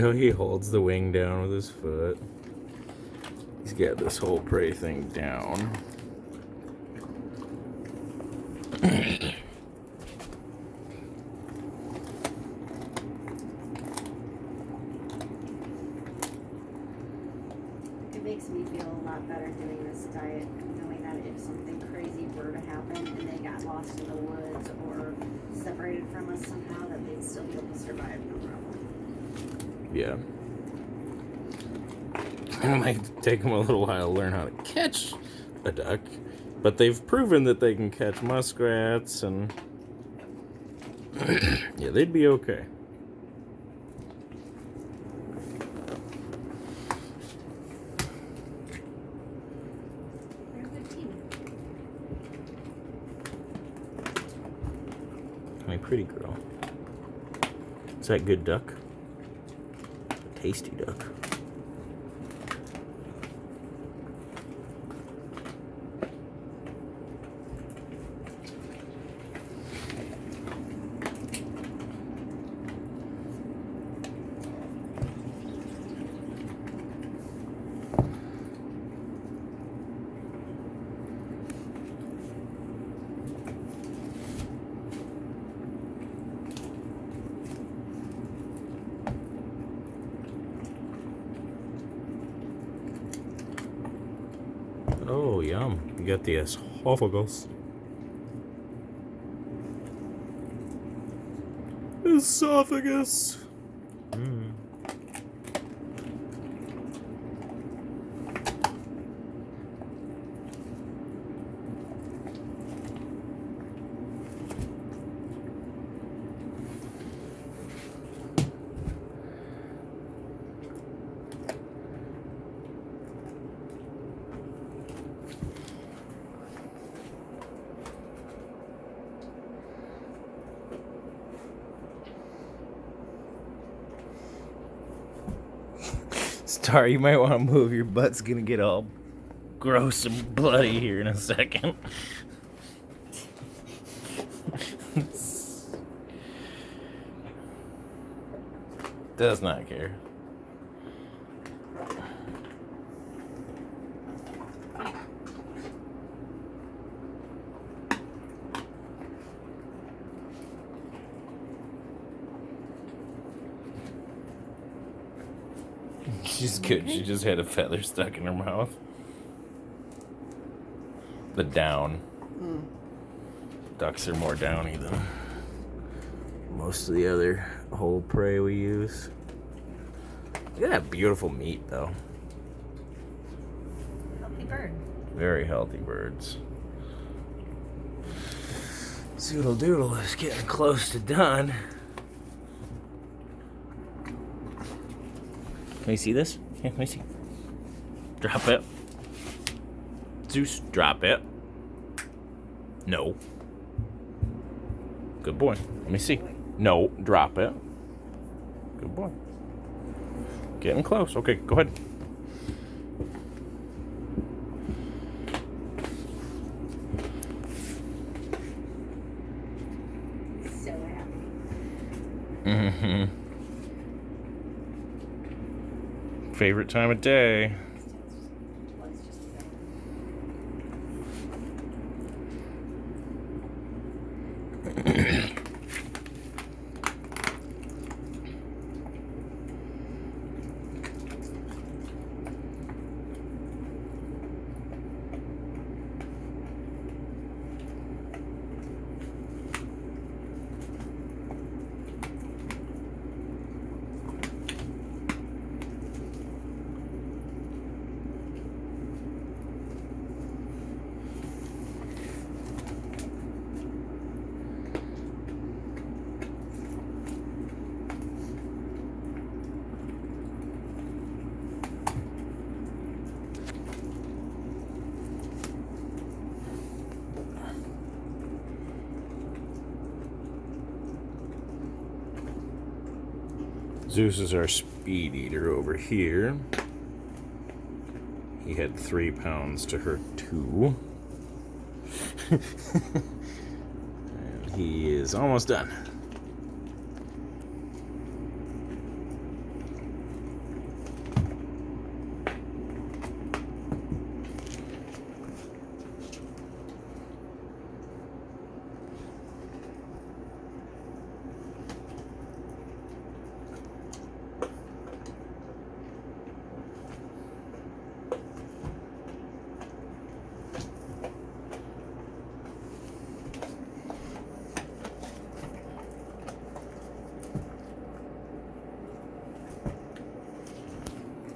how he holds the wing down with his foot. He's got this whole prey thing down. It makes me feel a lot better doing this diet, knowing that if something crazy were to happen and they got lost in the woods or separated from us somehow, that they'd still be able to survive, no problem. Yeah. It might take them a little while to learn how to catch a duck, but they've proven that they can catch muskrats, and yeah, they'd be okay. They're a good team. My pretty girl. Is that good duck? A tasty duck. Oh, yum. You got the esophagus. Esophagus. Mm. Star, you might want to move. Your butt's gonna get all gross and bloody here in a second. Does not care. She's good. She just had a feather stuck in her mouth. The down. Ducks are more downy than most of the other whole prey we use. Look at that beautiful meat, though. Healthy bird. Very healthy birds. Zoodle Doodle is getting close to done. Can you see this? Yeah, let me see. Drop it. Zeus, drop it. No. Good boy. Let me see. No, drop it. Good boy. Getting close. Okay, go ahead. So happy. Mm-hmm. Favorite time of day. Was just better. Zeus is our speed eater over here. He had 3 pounds to her 2. And he is almost done.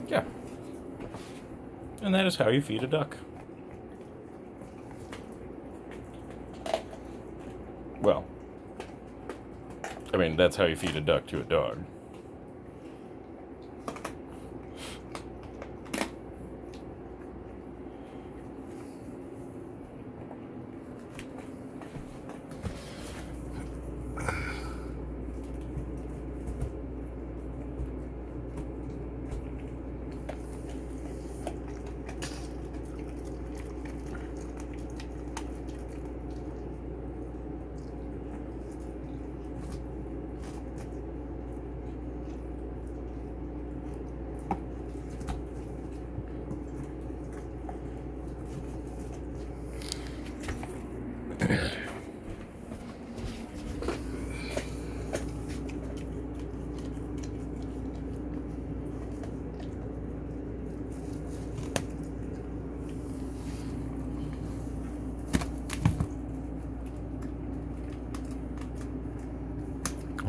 Yeah. And that is how you feed a duck. Well, I mean, that's how you feed a duck to a dog.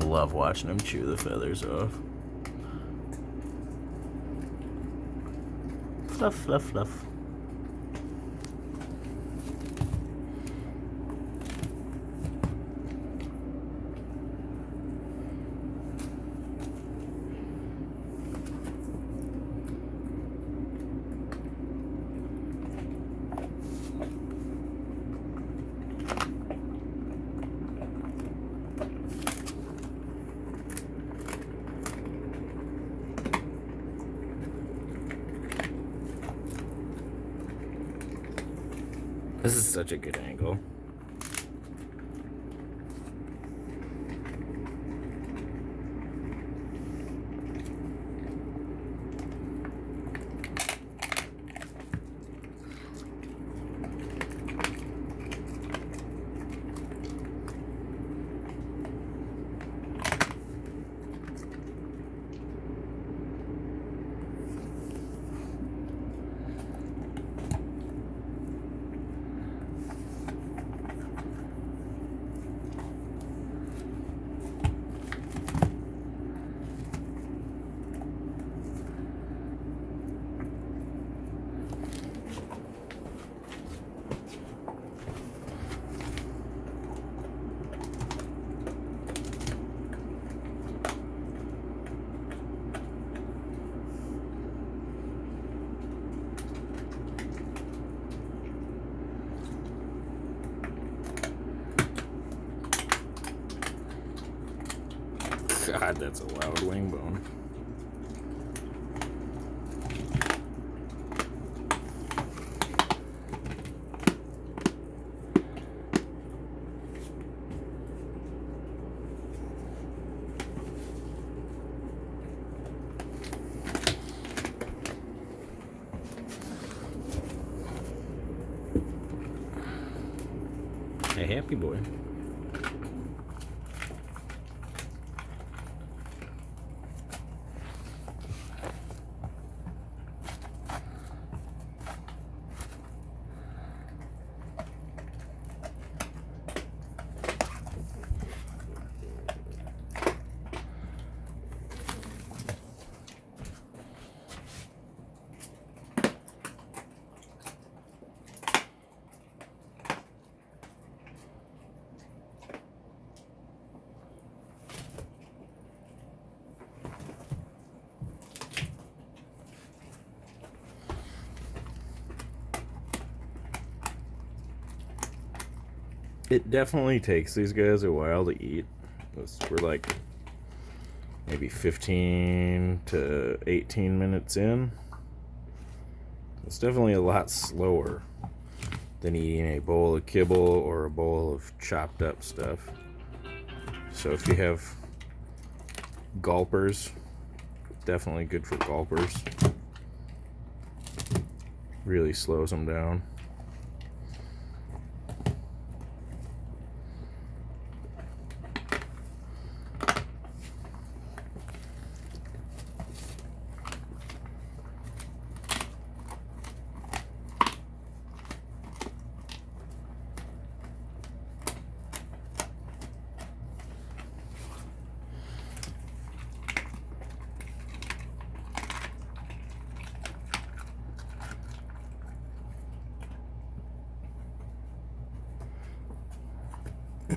Love watching him chew the feathers off. Fluff, fluff, fluff. This is such a good angle. God, that's a loud wing bone. Hey, happy boy. It definitely takes these guys a while to eat. We're like maybe 15 to 18 minutes in. It's definitely a lot slower than eating a bowl of kibble or a bowl of chopped up stuff. So if you have gulpers, definitely good for gulpers. Really slows them down.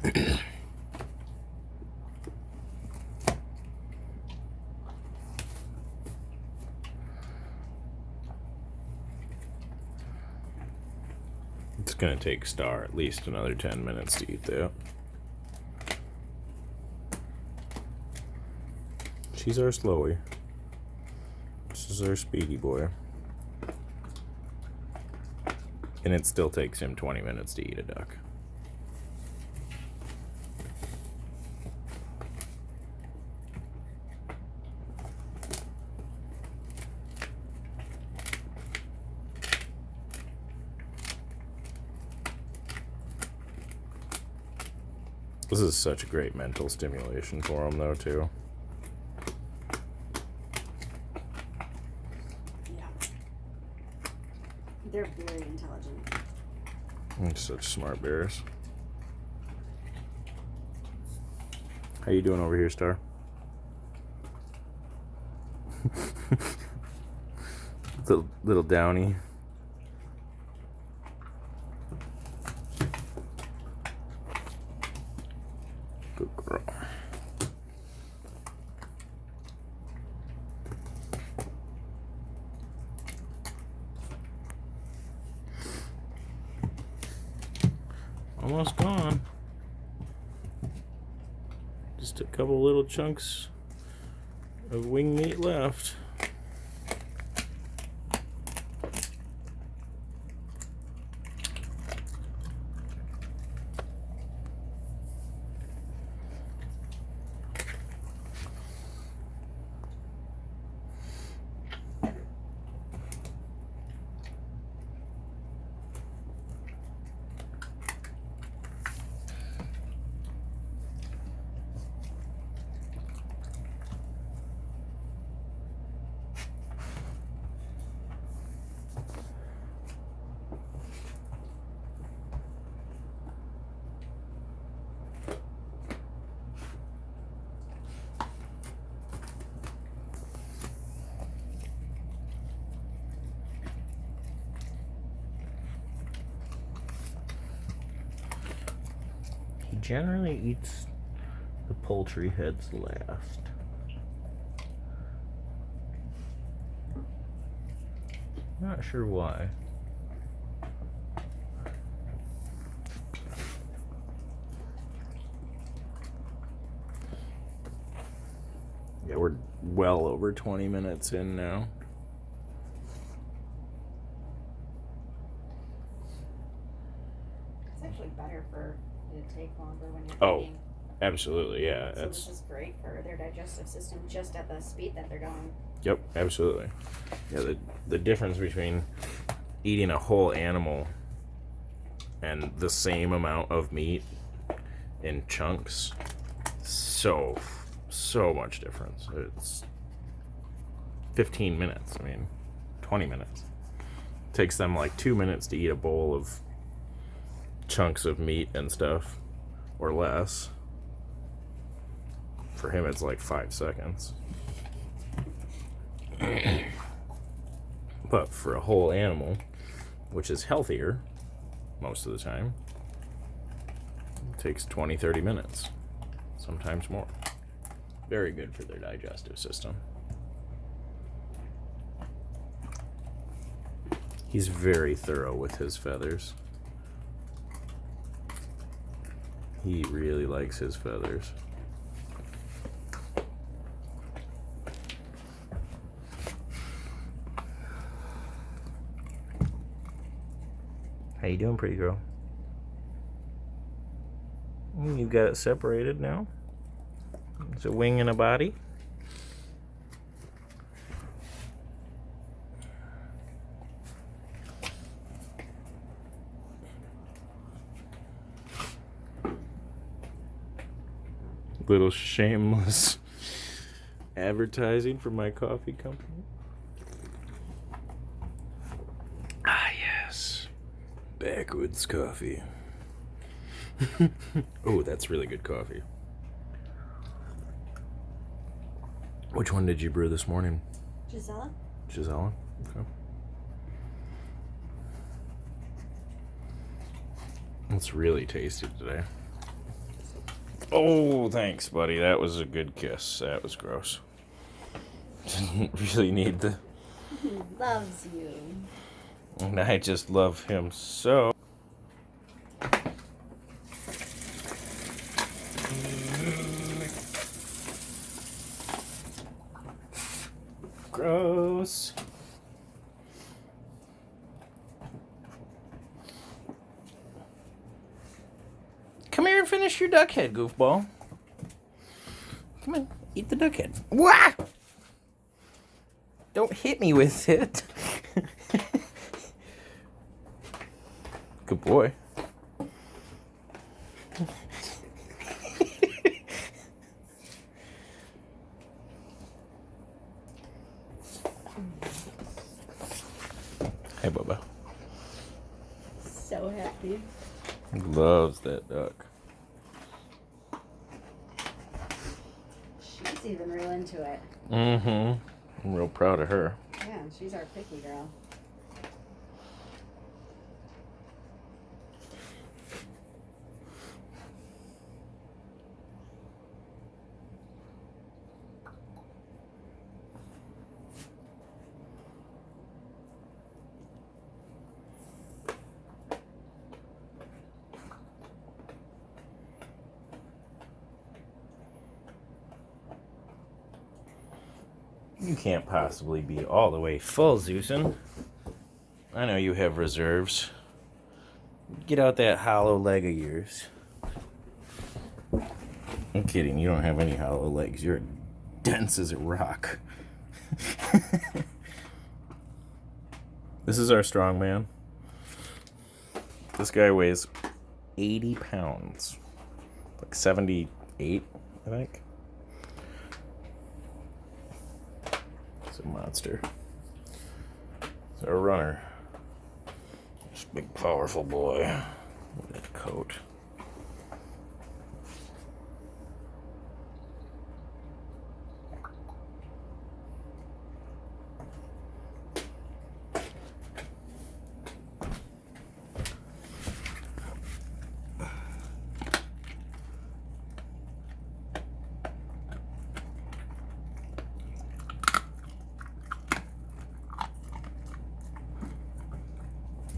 It's gonna take Star at least another 10 minutes to eat that. She's our Slowy. This is our Speedy boy. And it still takes him 20 minutes to eat a duck. This is such a great mental stimulation for him, though, too. Yeah. They're very intelligent. And such smart bears. How you doing over here, Star? little Downy. Good girl. Almost gone. Just a couple little chunks of wing meat left. He generally eats the poultry heads last. Not sure why. Yeah, we're well over 20 minutes in now. It's actually better for it to take longer when you're Oh, eating. absolutely, yeah. So That's this is great for their digestive system just at the speed that they're going. Yep, absolutely. Yeah, the difference between eating a whole animal and the same amount of meat in chunks, so much difference. It's 15 minutes. I mean, 20 minutes. It takes them like 2 minutes to eat a bowl of chunks of meat and stuff, or less. For him, it's like 5 seconds. But for a whole animal, which is healthier most of the time, it takes 20-30 minutes, sometimes more. Very good for their digestive system. He's very thorough with his feathers. He really likes his feathers. How you doing, pretty girl? You've got it separated now. It's a wing and a body. Little shameless advertising for my coffee company. Ah, yes. Backwoods coffee. Oh, that's really good coffee. Which one did you brew this morning? Gisela? Gisela? Okay. It's really tasty today. Oh, thanks, buddy. That was a good kiss. That was gross. Didn't really need the... He loves you. And I just love him so. Gross. Come here and finish your duck head, goofball. Come on, eat the duck head. Wah! Don't hit me with it. Good boy. Hey, Bubba. So happy. He loves that duck. She's even real into it. Mm-hmm. I'm real proud of her. Yeah, she's our picky girl. You can't possibly be all the way full, Zeusen. I know you have reserves. Get out that hollow leg of yours. I'm kidding, you don't have any hollow legs. You're dense as a rock. This is our strong man. This guy weighs 80 pounds. Like 78, I think. It's a monster. It's our runner. This big, powerful boy. Look at that coat.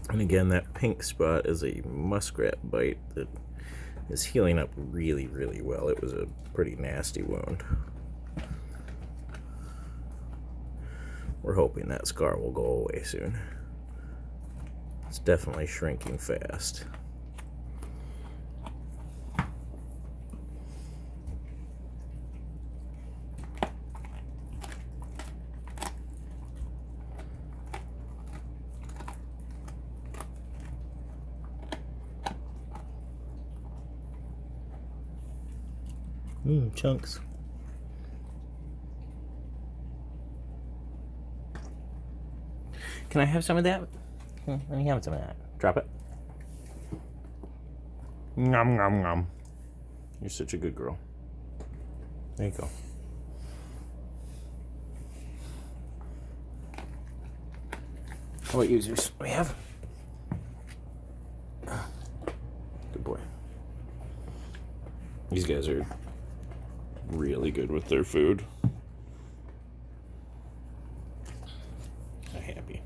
And again, that pink spot is a muskrat bite that is healing up really, really well. It was a pretty nasty wound. We're hoping that scar will go away soon. It's definitely shrinking fast. Chunks. Can I have some of that? Let me have some of that. Drop it. Nom nom nom. You're such a good girl. There you go. What users we have? Good boy. These guys are really good with their food. I'm happy.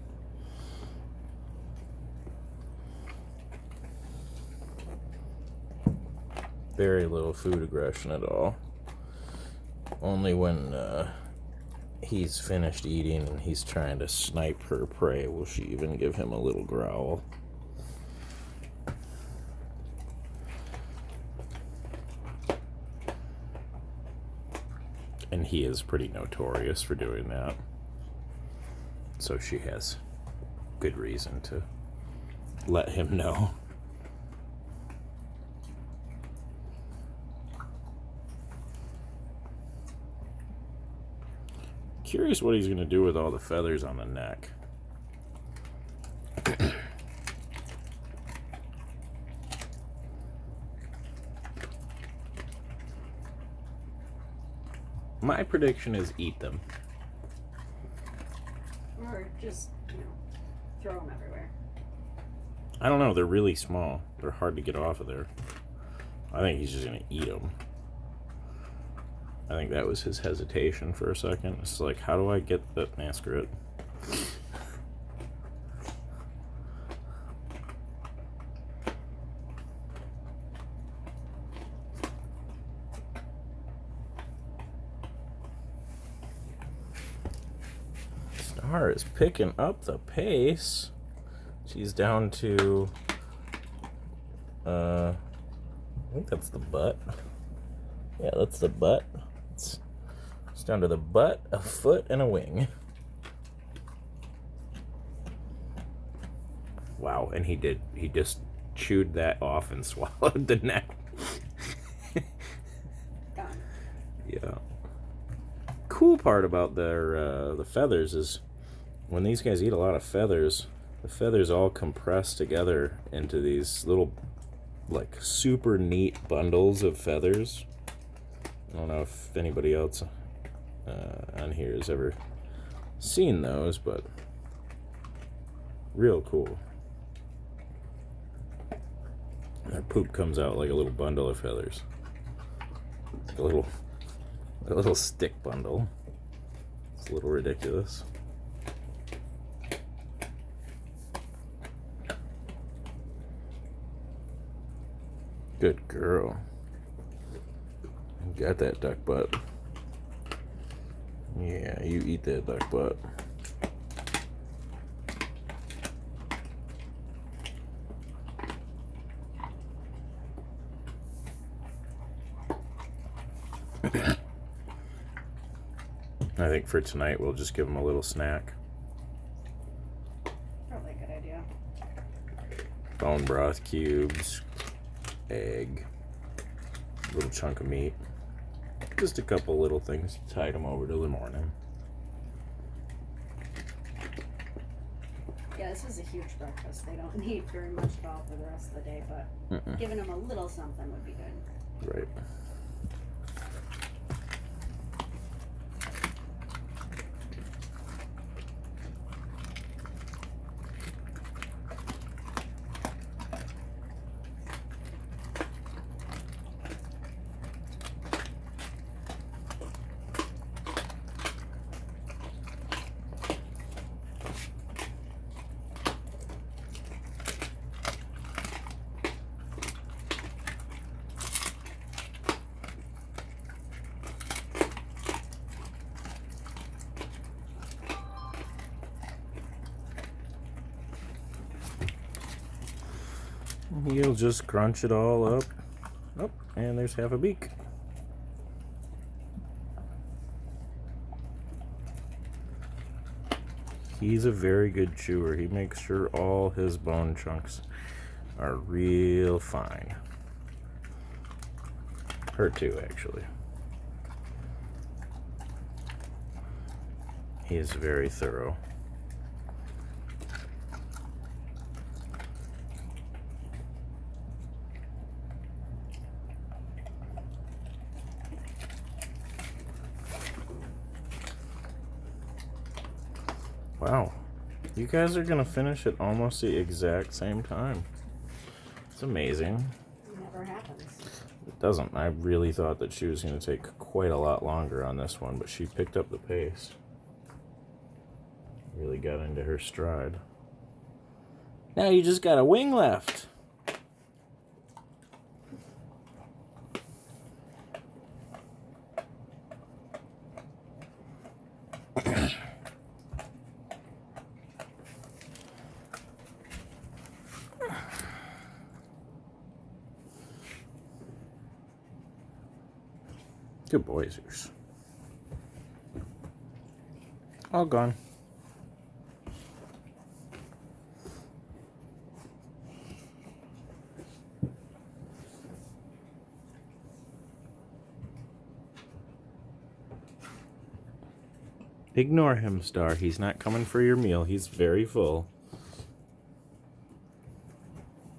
Very little food aggression at all. Only when he's finished eating and he's trying to snipe her prey will she even give him a little growl. And he is pretty notorious for doing that. So she has good reason to let him know. Curious what he's going to do with all the feathers on the neck. My prediction is eat them. Or just, throw them everywhere. I don't know. They're really small. They're hard to get off of there. I think he's just going to eat them. I think that was his hesitation for a second. It's like, how do I get the... Nah, screw it. Star is picking up the pace. She's down to... I think that's the butt. Yeah, that's the butt. It's down to the butt, a foot, and a wing. Wow, and he just chewed that off and swallowed the neck. Gone. Yeah. Cool part about the feathers is when these guys eat a lot of feathers, the feathers all compress together into these little, like, super neat bundles of feathers. I don't know if anybody else on here has ever seen those, but real cool. Their poop comes out like a little bundle of feathers. It's like a little stick bundle. It's a little ridiculous. Good girl. Got that duck butt. Yeah, you eat that duck butt. I think for tonight we'll just give him a little snack. Probably a good idea. Bone broth cubes, egg, a little chunk of meat. Just a couple little things to tide him over till the morning. Yeah, this is a huge breakfast. They don't need very much at all for the rest of the day, but giving them a little something would be good. Right. He'll just crunch it all up. Oh, and there's half a beak. He's a very good chewer. He makes sure all his bone chunks are real fine. Her too, actually. He is very thorough. Wow, you guys are gonna finish at almost the exact same time. It's amazing. Never happens. It doesn't. I really thought that she was gonna take quite a lot longer on this one, but she picked up the pace. Really got into her stride. Now you just got a wing left. Good boy, Zeus. All gone. Ignore him, Star. He's not coming for your meal. He's very full.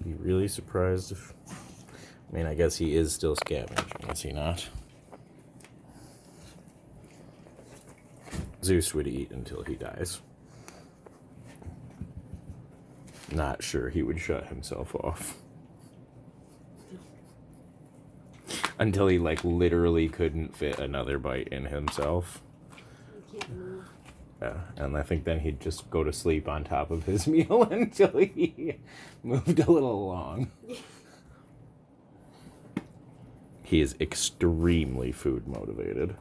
Be really surprised if... I mean, I guess he is still scavenging, is he not? Zeus would eat until he dies. Not sure he would shut himself off. until he like literally couldn't fit another bite in himself. You can't move. Yeah, and I think then he'd just go to sleep on top of his meal until he moved a little along. He is extremely food motivated.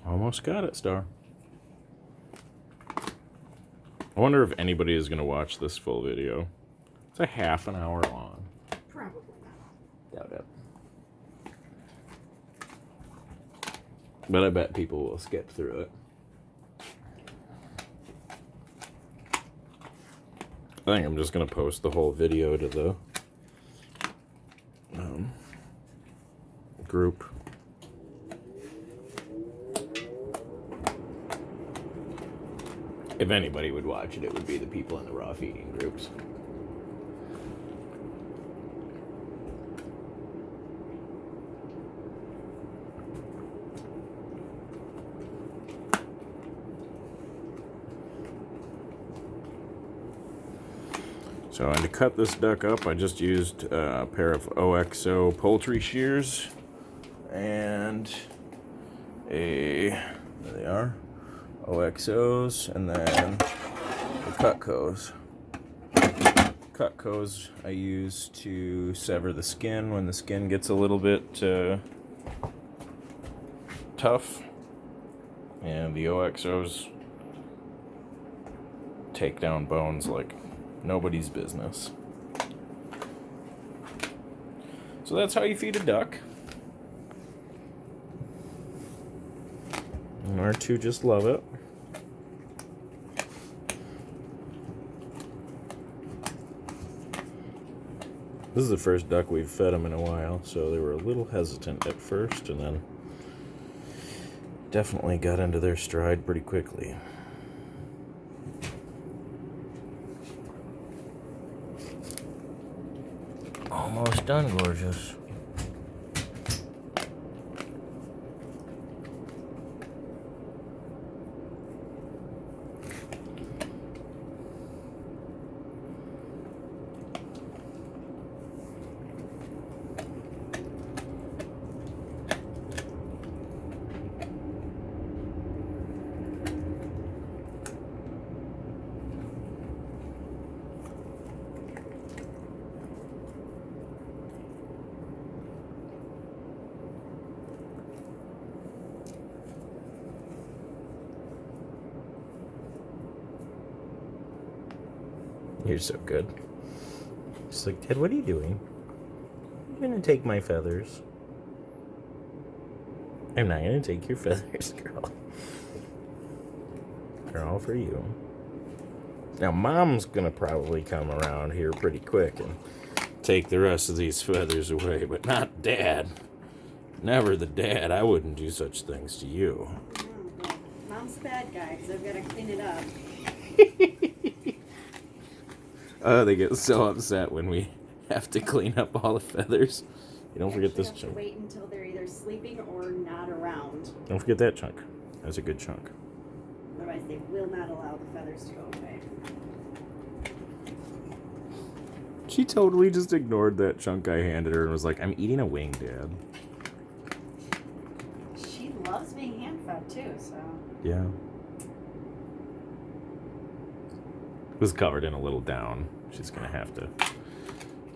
Almost got it, Star. I wonder if anybody is going to watch this full video. It's a half an hour long. Probably not. Doubt it. But I bet people will skip through it. I think I'm just going to post the whole video to the group. If anybody would watch it, it would be the people in the raw feeding groups. So, and to cut this duck up, I just used a pair of OXO poultry shears and there they are, OXOs, and then the Cutcos. Cutcos I use to sever the skin when the skin gets a little bit tough, and the OXOs take down bones like nobody's business. So that's how you feed a duck. And our two just love it. This is the first duck we've fed them in a while, so they were a little hesitant at first, and then definitely got into their stride pretty quickly. Almost done, gorgeous. You're so good. She's like, Dad, what are you doing? You're gonna take my feathers. I'm not gonna take your feathers, girl. They're all for you. Now, Mom's gonna probably come around here pretty quick and take the rest of these feathers away, but not Dad. Never the dad. I wouldn't do such things to you. Oh, well, Mom's the bad guy because I've got to clean it up. Oh, they get so upset when we have to clean up all the feathers. You don't forget this have to chunk. wait until they're either sleeping or not around. Don't forget that chunk. That's a good chunk. Otherwise, they will not allow the feathers to go away. She totally just ignored that chunk I handed her and was like, I'm eating a wing, Dad. She loves being hand-fed, too, so... Yeah. It was covered in a little down. She's going to have to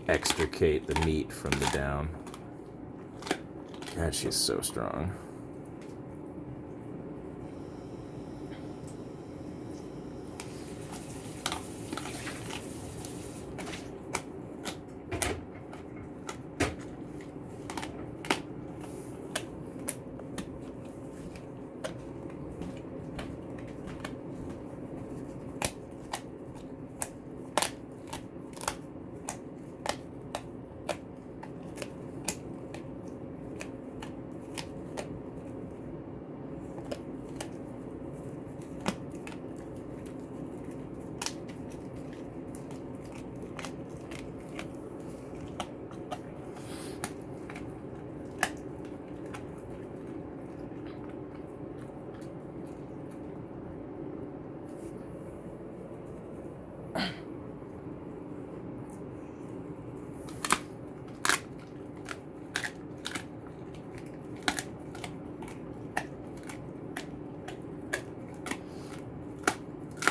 extricate the meat from the down. God, she's so strong.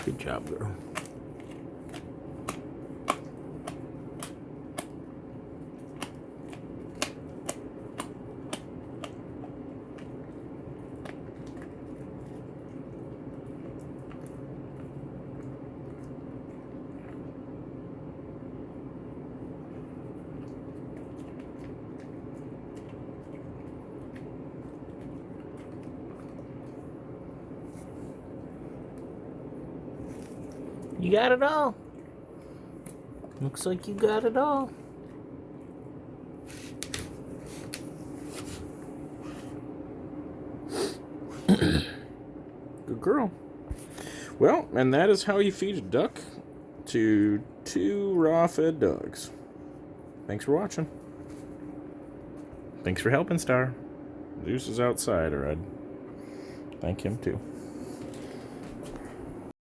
Good job, girl. You got it all. Looks like you got it all. Good girl. Well, and that is how you feed a duck to 2 raw-fed dogs. Thanks for watching. Thanks for helping, Star. Zeus is outside, or I'd thank him too.